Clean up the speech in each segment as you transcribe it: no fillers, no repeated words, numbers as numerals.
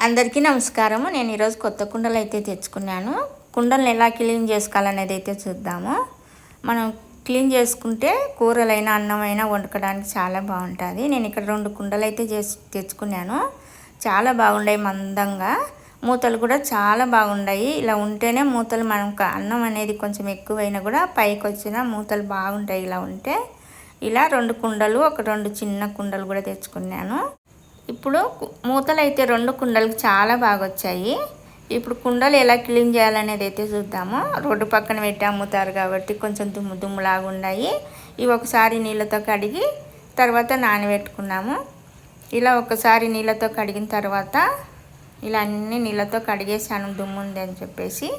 అందరికీ నమస్కారము. నేను ఈరోజు కొత్త కుండలు అయితే తెచ్చుకున్నాను. కుండలను ఎలా క్లీన్ చేసుకోవాలనేది అయితే చూద్దాము. మనం క్లీన్ చేసుకుంటే కూరలైనా అన్నమైనా వండుకోవడానికి చాలా బాగుంటుంది. నేను ఇక్కడ 2 కుండలు అయితే తెచ్చుకున్నాను. చాలా బాగున్నాయి, మందంగా. మూతలు కూడా చాలా బాగున్నాయి. ఇలా ఉంటేనే మూతలు మనం అన్నం అనేది కొంచెం ఎక్కువైనా కూడా పైకి వచ్చిన మూతలు బాగుంటాయి. ఇలా ఉంటే ఇలా 2 కుండలు, ఒక 2 చిన్న కుండలు కూడా తెచ్చుకున్నాను. ఇప్పుడు మూతలు అయితే 2 కుండలకు చాలా బాగా వచ్చాయి. ఇప్పుడు కుండలు ఎలా క్లీన్ చేయాలనేది అయితే చూద్దాము. రోడ్డు పక్కన పెట్టి అమ్ముతారు కాబట్టి కొంచెం దుమ్ములాగా ఉన్నాయి. ఇవి ఒకసారి నీళ్ళతో కడిగి తర్వాత నానబెట్టుకున్నాము. ఇలా ఒకసారి నీళ్ళతో కడిగిన తర్వాత ఇలా అన్ని నీళ్ళతో కడిగేసాను, దుమ్ము ఉంది అని చెప్పేసి.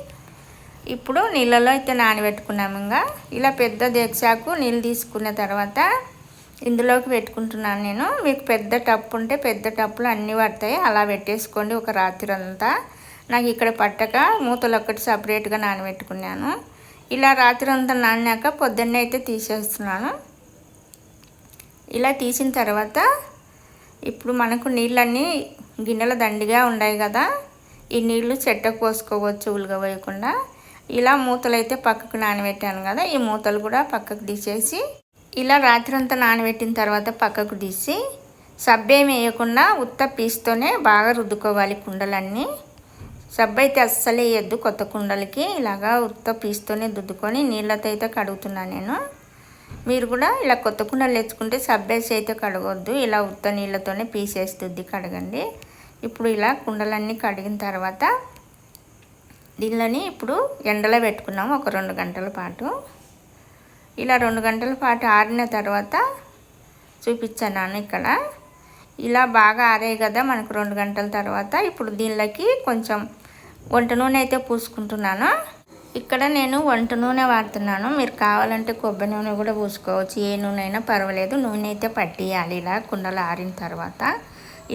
ఇప్పుడు నీళ్ళలో అయితే నానబెట్టుకున్నాము. ఇంకా ఇలా పెద్ద దేక్షాకు నీళ్ళు తీసుకున్న తర్వాత ఇందులోకి పెట్టుకుంటున్నాను నేను. మీకు పెద్ద టప్ ఉంటే పెద్ద టప్పులు అన్నీ పడతాయి, అలా పెట్టేసుకోండి ఒక రాత్రి అంతా. నాకు ఇక్కడ పట్టక మూతలు ఒక్కటి సపరేట్గా నానబెట్టుకున్నాను. ఇలా రాత్రి అంతా నానాక పొద్దున్నే అయితే తీసేస్తున్నాను. ఇలా తీసిన తర్వాత ఇప్పుడు మనకు నీళ్ళన్నీ గిన్నెల దండిగా ఉన్నాయి కదా, ఈ నీళ్ళు చెట్టకు పోసుకోవచ్చు ఉలగవేయకుండా. ఇలా మూతలు అయితే పక్కకు నానబెట్టాను కదా, ఈ మూతలు కూడా పక్కకు తీసేసి ఇలా రాత్రి అంతా నానబెట్టిన తర్వాత పక్కకు తీసి సబ్బేమి వేయకుండా ఉత్త పీస్తోనే బాగా రుద్దుకోవాలి కుండలన్నీ. సబ్బు అయితే అస్సలే వేయద్దు కొత్త కుండలకి. ఇలాగా ఉత్త పీస్తోనే దుద్దుకొని నీళ్ళతో అయితే కడుగుతున్నాను నేను. మీరు కూడా ఇలా కొత్త కుండలు తెచ్చుకుంటే సబ్బేసి అయితే కడగొద్దు, ఇలా ఉత్త నీళ్ళతోనే పీసేసి దుద్ది కడగండి. ఇప్పుడు ఇలా కుండలన్నీ కడిగిన తర్వాత దీనిని ఇప్పుడు ఎండలో పెట్టుకున్నాము ఒక 2 గంటల పాటు. ఇలా 2 గంటల పాటు ఆరిన తర్వాత చూపించాను ఇక్కడ. ఇలా బాగా ఆరాయి కదా మనకు 2 గంటల తర్వాత. ఇప్పుడు దీనిలోకి కొంచెం వంట నూనె అయితే పూసుకుంటున్నాను. ఇక్కడ నేను వంట నూనె వాడుతున్నాను. మీరు కావాలంటే కొబ్బరి నూనె కూడా పూసుకోవచ్చు, ఏ నూనె అయినా పర్వాలేదు. నూనె అయితే పట్టియాలి ఇలా కుండలు ఆరిన తర్వాత.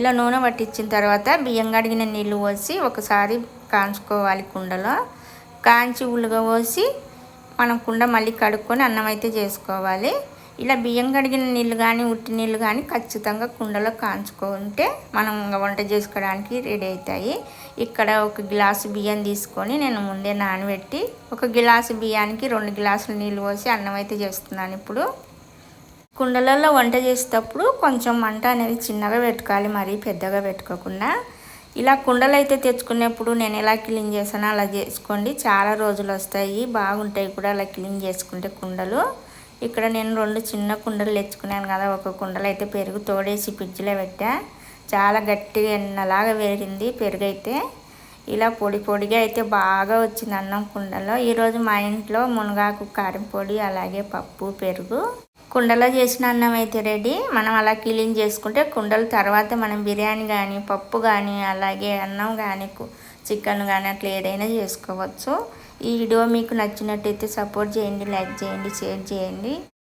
ఇలా నూనె పట్టించిన తర్వాత బియ్యం కడిగిన నీళ్ళు పోసి ఒకసారి కాంచుకోవాలి కుండలో. కాంచి ఉలుగా పోసి మనం కుండ మళ్ళీ కడుక్కొని అన్నం అయితే చేసుకోవాలి. ఇలా బియ్యం కడిగిన నీళ్ళు కానీ ఉట్టి నీళ్ళు కానీ ఖచ్చితంగా కుండలో కాంచుకుంటే మనం వంట చేసుకోవడానికి రెడీ అవుతాయి. ఇక్కడ 1 గ్లాసు బియ్యం తీసుకొని నేను ముందే నానబెట్టి 1 గ్లాసు బియ్యానికి 2 గ్లాసులు నీళ్ళు పోసి అన్నం అయితే చేస్తున్నాను. ఇప్పుడు కుండలలో వంట చేసేటప్పుడు కొంచెం మంట అనేది చిన్నగా పెట్టుకోవాలి, మరీ పెద్దగా పెట్టుకోకుండా. ఇలా కుండలు అయితే తెచ్చుకునేప్పుడు నేను ఎలా క్లీన్ చేసానో అలా చేసుకోండి, చాలా రోజులు వస్తాయి, బాగుంటాయి కూడా అలా క్లీన్ చేసుకుంటే కుండలు. ఇక్కడ నేను 2 చిన్న కుండలు తెచ్చుకున్నాను కదా, ఒక కుండలు అయితే పెరుగు తోడేసి ఫ్రిడ్జ్లో పెట్టా. చాలా గట్టిగా ఎన్నలాగా వేరింది పెరుగు అయితే. ఇలా పొడి పొడిగా అయితే బాగా వచ్చింది అన్నం కుండలో. ఈరోజు మా ఇంట్లో మునగాకు కారం పొడి, అలాగే పప్పు, పెరుగు. కుండలో చేసిన అన్నం అయితే రెడీ. మనం అలా క్లీన్ చేసుకుంటే కుండల తర్వాత మనం బిర్యానీ కానీ పప్పు కానీ అలాగే అన్నం కానీ చికెన్ కానీ అట్లా ఏదైనా చేసుకోవచ్చు. ఈ వీడియో మీకు నచ్చినట్టయితే సపోర్ట్ చేయండి, లైక్ చేయండి, షేర్ చేయండి.